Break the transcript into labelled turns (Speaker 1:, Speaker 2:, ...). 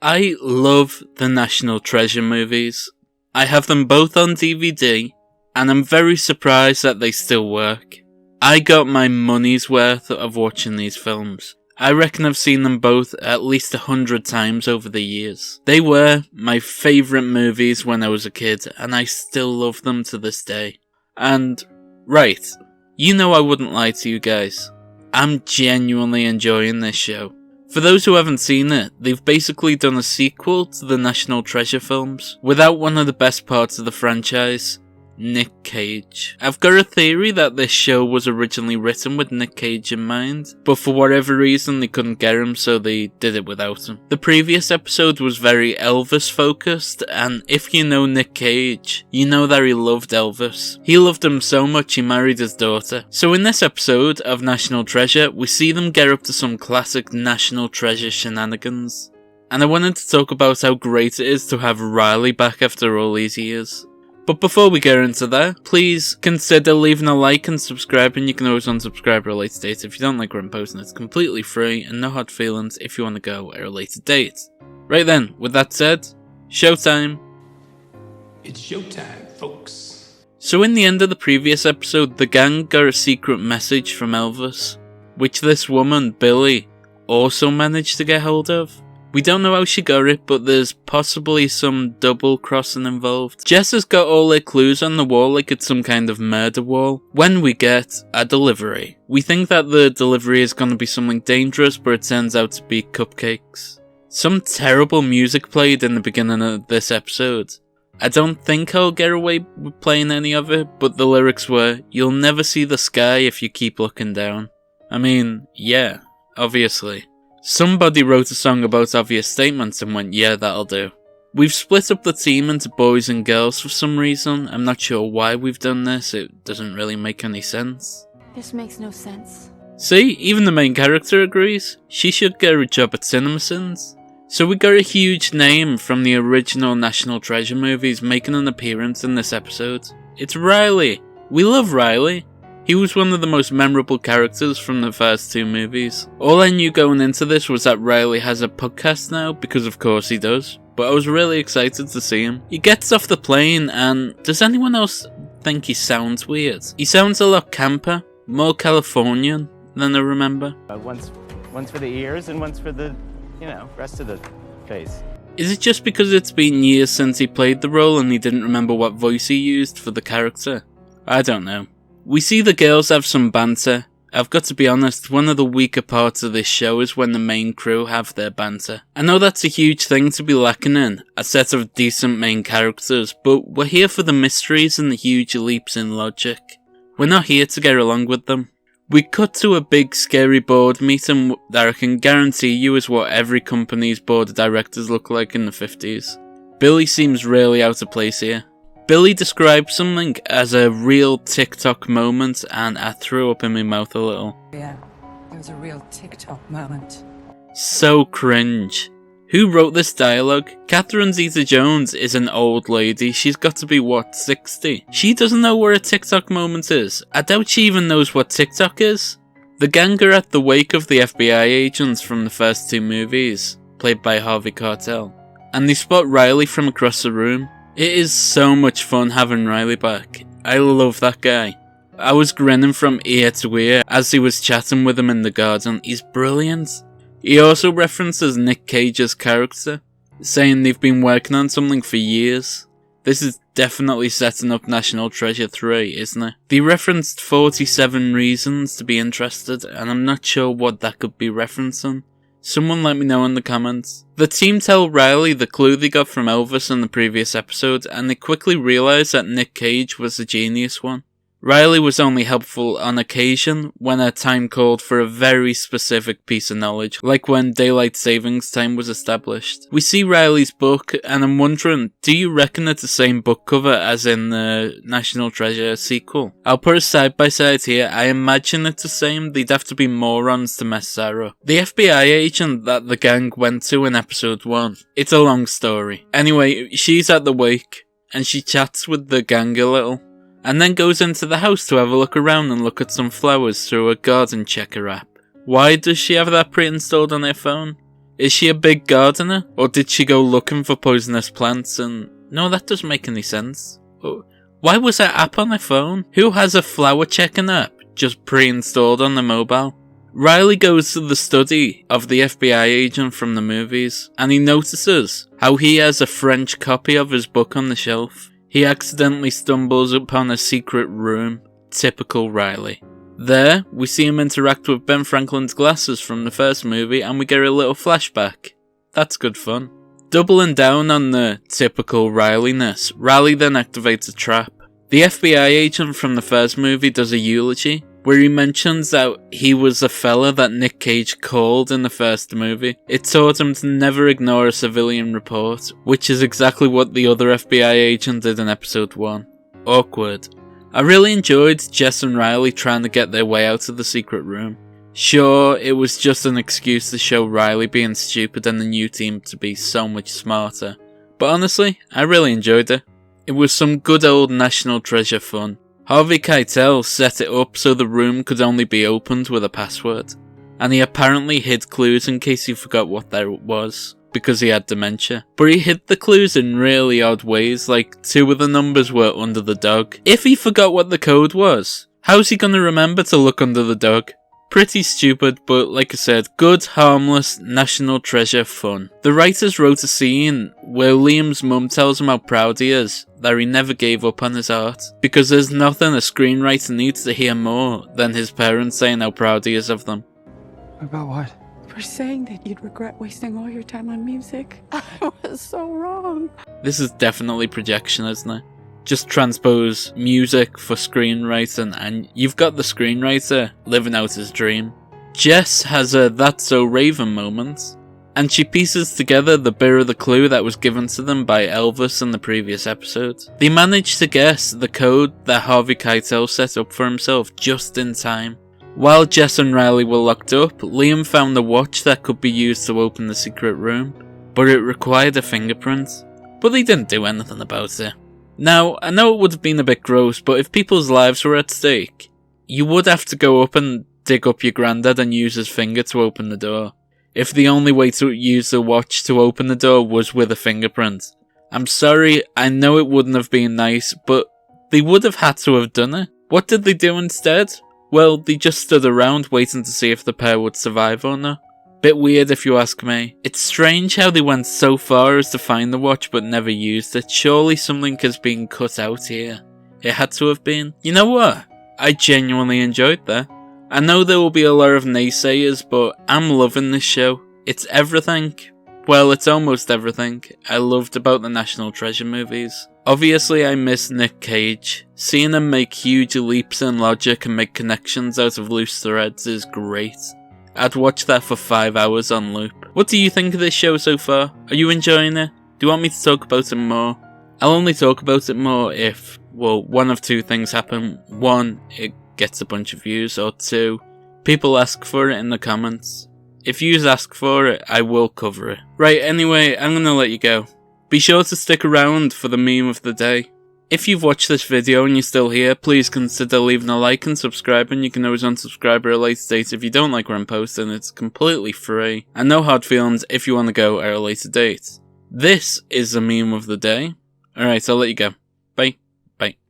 Speaker 1: I love the National Treasure movies. I have them both on DVD, and I'm very surprised that they still work. I got my money's worth of watching these films. I reckon I've seen them both at least 100 times over the years. They were my favourite movies when I was a kid, and I still love them to this day. And, right, you know I wouldn't lie to you guys. I'm genuinely enjoying this show. For those who haven't seen it, they've basically done a sequel to the National Treasure films, without one of the best parts of the franchise, Nick Cage. I've got a theory that this show was originally written with Nick Cage in mind, but for whatever reason they couldn't get him, so they did it without him. The previous episode was very Elvis focused, and if you know Nick Cage, you know that he loved Elvis. He loved him so much he married his daughter. So in this episode of National Treasure, we see them get up to some classic National Treasure shenanigans. And I wanted to talk about how great it is to have Riley back after all these years. But before we get into that, please consider leaving a like and subscribing. You can always unsubscribe at a later date if you don't like what I'm posting. It's completely free and no hard feelings if you want to go at a later date. Right then, with that said, showtime.
Speaker 2: It's showtime, folks.
Speaker 1: So in the end of the previous episode, the gang got a secret message from Elvis, which this woman, Billy, also managed to get hold of. We don't know how she got it, but there's possibly some double crossing involved. Jess has got all her clues on the wall like it's some kind of murder wall. When we get a delivery. We think that the delivery is going to be something dangerous, but it turns out to be cupcakes. Some terrible music played in the beginning of this episode. I don't think I'll get away with playing any of it, but the lyrics were, "You'll never see the sky if you keep looking down." I mean, yeah, obviously. Somebody wrote a song about obvious statements and went, yeah, that'll do. We've split up the team into boys and girls for some reason. I'm not sure why we've done this, it doesn't really make any sense.
Speaker 3: This makes no sense.
Speaker 1: See, even the main character agrees. She should get a job at CinemaSins. So we got a huge name from the original National Treasure movies making an appearance in this episode. It's Riley. We love Riley. He was one of the most memorable characters from the first two movies. All I knew going into this was that Riley has a podcast now, because of course he does. But I was really excited to see him. He gets off the plane and does anyone else think he sounds weird? He sounds a lot camper, more Californian than I remember.
Speaker 4: One's for the ears and one's for the, rest of the face.
Speaker 1: Is it just because it's been years since he played the role and he didn't remember what voice he used for the character? I don't know. We see the girls have some banter. I've got to be honest, one of the weaker parts of this show is when the main crew have their banter. I know that's a huge thing to be lacking in, a set of decent main characters, but we're here for the mysteries and the huge leaps in logic. We're not here to get along with them. We cut to a big scary board meeting that I can guarantee you is what every company's board of directors look like in the 50s. Billy seems really out of place here. Billy described something as a real TikTok moment, and I threw up in my mouth a little.
Speaker 5: Yeah, it was a real TikTok moment.
Speaker 1: So cringe. Who wrote this dialogue? Catherine Zeta-Jones is an old lady. She's got to be, 60? She doesn't know where a TikTok moment is. I doubt she even knows what TikTok is. The gang are at the wake of the FBI agents from the first two movies, played by Harvey Keitel, and they spot Riley from across the room. It is so much fun having Riley back. I love that guy. I was grinning from ear to ear as he was chatting with him in the garden. He's brilliant. He also references Nick Cage's character, saying they've been working on something for years. This is definitely setting up National Treasure 3, isn't it? They referenced 47 reasons to be interested, and I'm not sure what that could be referencing. Someone let me know in the comments. The team tell Riley the clue they got from Elvis in the previous episode, and they quickly realise that Nick Cage was the genius one. Riley was only helpful on occasion when her time called for a very specific piece of knowledge, like when daylight savings time was established. We see Riley's book, and I'm wondering, do you reckon it's the same book cover as in the National Treasure sequel? I'll put it side by side here. I imagine it's the same. They'd have to be morons to mess that up. The FBI agent that the gang went to in episode 1. It's a long story. Anyway, she's at the wake, and she chats with the gang a little, and then goes into the house to have a look around and look at some flowers through a garden checker app. Why does she have that pre-installed on her phone? Is she a big gardener? Or did she go looking for poisonous plants and... No, that doesn't make any sense. Why was that app on her phone? Who has a flower checking app just pre-installed on the mobile? Riley goes to the study of the FBI agent from the movies, and he notices how he has a French copy of his book on the shelf. He accidentally stumbles upon a secret room. Typical Riley. There, we see him interact with Ben Franklin's glasses from the first movie, and we get a little flashback. That's good fun. Doubling down on the typical Riley-ness, Riley then activates a trap. The FBI agent from the first movie does a eulogy, where he mentions that he was the fella that Nick Cage called in the first movie. It taught him to never ignore a civilian report, which is exactly what the other FBI agent did in episode 1. Awkward. I really enjoyed Jess and Riley trying to get their way out of the secret room. Sure, it was just an excuse to show Riley being stupid and the new team to be so much smarter. But honestly, I really enjoyed it. It was some good old National Treasure fun. Harvey Keitel set it up so the room could only be opened with a password. And he apparently hid clues in case you forgot what there was, because he had dementia. But he hid the clues in really odd ways, like 2 of the numbers were under the dog. If he forgot what the code was, how's he gonna remember to look under the dog? Pretty stupid, but like I said, good, harmless, National Treasure fun. The writers wrote a scene where Liam's mum tells him how proud he is, that he never gave up on his art, because there's nothing a screenwriter needs to hear more than his parents saying how proud he is of them.
Speaker 6: About what?
Speaker 5: For saying that you'd regret wasting all your time on music. I was so wrong.
Speaker 1: This is definitely projection, isn't it? Just transpose music for screenwriting and you've got the screenwriter living out his dream. Jess has a That's So Raven moment, and she pieces together the bit of the clue that was given to them by Elvis in the previous episode. They managed to guess the code that Harvey Keitel set up for himself just in time. While Jess and Riley were locked up, Liam found the watch that could be used to open the secret room, but it required a fingerprint. But they didn't do anything about it. Now, I know it would have been a bit gross, but if people's lives were at stake, you would have to go up and dig up your granddad and use his finger to open the door. If the only way to use the watch to open the door was with a fingerprint. I'm sorry, I know it wouldn't have been nice, but they would have had to have done it. What did they do instead? Well, they just stood around waiting to see if the pair would survive or not. Bit weird if you ask me. It's strange how they went so far as to find the watch but never used it. Surely something has been cut out here. It had to have been. You know what? I genuinely enjoyed that. I know there will be a lot of naysayers, but I'm loving this show. It's everything. Well, it's almost everything I loved about the National Treasure movies. Obviously, I miss Nick Cage. Seeing him make huge leaps in logic and make connections out of loose threads is great. I'd watch that for 5 hours on loop. What do you think of this show so far? Are you enjoying it? Do you want me to talk about it more? I'll only talk about it more if, well, one of 2 things happen. 1, it gets a bunch of views, or 2, people ask for it in the comments. If yous ask for it, I will cover it. Right, anyway, I'm gonna let you go. Be sure to stick around for the meme of the day. If you've watched this video and you're still here, please consider leaving a like and subscribing. You can always unsubscribe at a later date if you don't like what I'm posting. It's completely free. And no hard feelings if you want to go at a later date. This is the meme of the day. Alright, I'll let you go. Bye.